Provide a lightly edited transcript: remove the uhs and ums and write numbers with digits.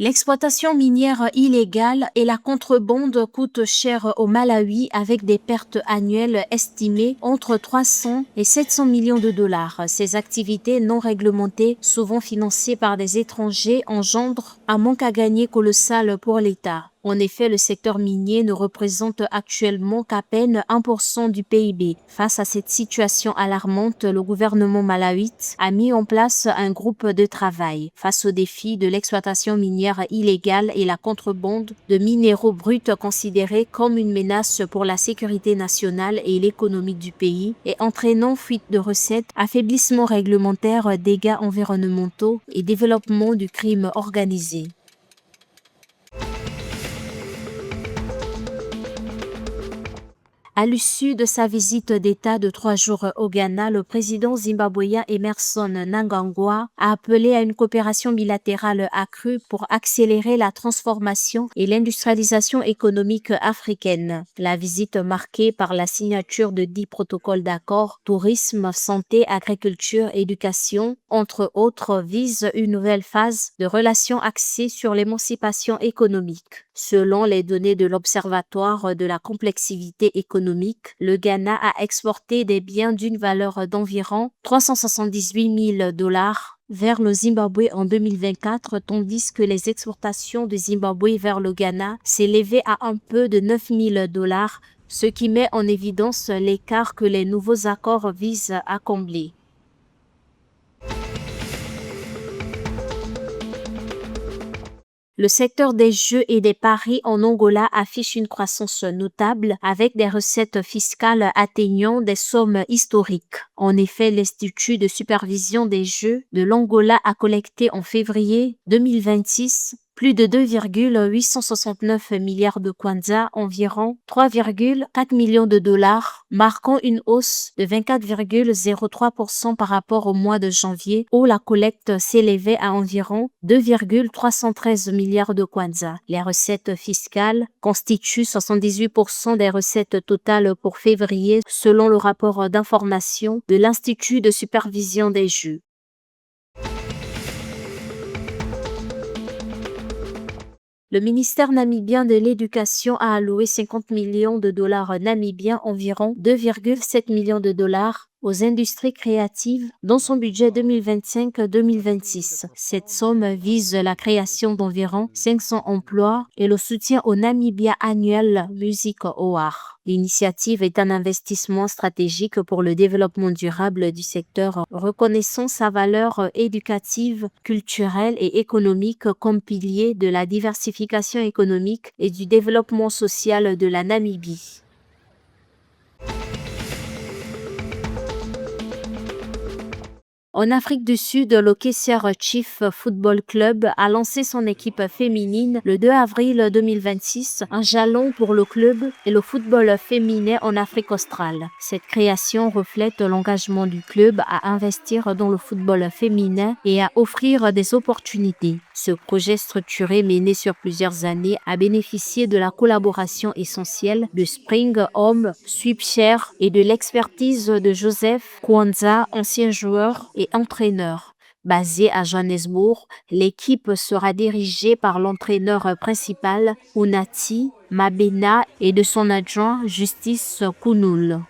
L'exploitation minière illégale et la contrebande coûtent cher au Malawi avec des pertes annuelles estimées entre 300 et 700 millions de dollars. Ces activités non réglementées, souvent financées par des étrangers, engendrent un manque à gagner colossal pour l'État. En effet, le secteur minier ne représente actuellement qu'à peine 1% du PIB. Face à cette situation alarmante, le gouvernement malawite a mis en place un groupe de travail face au défi de l'exploitation minière illégale et la contrebande de minéraux bruts considérés comme une menace pour la sécurité nationale et l'économie du pays et entraînant fuite de recettes, affaiblissement réglementaire, dégâts environnementaux et développement du crime organisé. À l'issue de sa visite d'État de 3 jours au Ghana, le président zimbabwéen Emmerson Mnangagwa a appelé à une coopération bilatérale accrue pour accélérer la transformation et l'industrialisation économique africaine. La visite marquée par la signature de 10 protocoles d'accord, tourisme, santé, agriculture, éducation, entre autres, vise une nouvelle phase de relations axées sur l'émancipation économique. Selon les données de l'Observatoire de la complexité économique, le Ghana a exporté des biens d'une valeur d'environ 378 000 dollars vers le Zimbabwe en 2024, tandis que les exportations du Zimbabwe vers le Ghana s'élevaient à un peu de 9 000 dollars, ce qui met en évidence l'écart que les nouveaux accords visent à combler. Le secteur des jeux et des paris en Angola affiche une croissance notable avec des recettes fiscales atteignant des sommes historiques. En effet, l'Institut de supervision des jeux de l'Angola a collecté en février 2026 plus de 2,869 milliards de kwanza, environ 3,4 millions de dollars, marquant une hausse de 24,03% par rapport au mois de janvier où la collecte s'élevait à environ 2,313 milliards de kwanza. Les recettes fiscales constituent 78% des recettes totales pour février selon le rapport d'information de l'Institut de supervision des jeux. Le ministère namibien de l'Éducation a alloué 50 millions de dollars namibiens, environ 2,7 millions de dollars, aux industries créatives dans son budget 2025-2026. Cette somme vise la création d'environ 500 emplois et le soutien au Namibia Annual Music Award. L'initiative est un investissement stratégique pour le développement durable du secteur, reconnaissant sa valeur éducative, culturelle et économique comme pilier de la diversification économique et du développement social de la Namibie. En Afrique du Sud, le Kaiser Chiefs Football Club a lancé son équipe féminine le 2 avril 2026, un jalon pour le club et le football féminin en Afrique australe. Cette création reflète l'engagement du club à investir dans le football féminin et à offrir des opportunités. Ce projet structuré mené sur plusieurs années a bénéficié de la collaboration essentielle de Spring Home, Swipshare et de l'expertise de Joseph Kwanza, ancien joueur et entraîneur. Basé à Johannesburg, l'équipe sera dirigée par l'entraîneur principal Unati Mabena et de son adjoint Justice Kunul.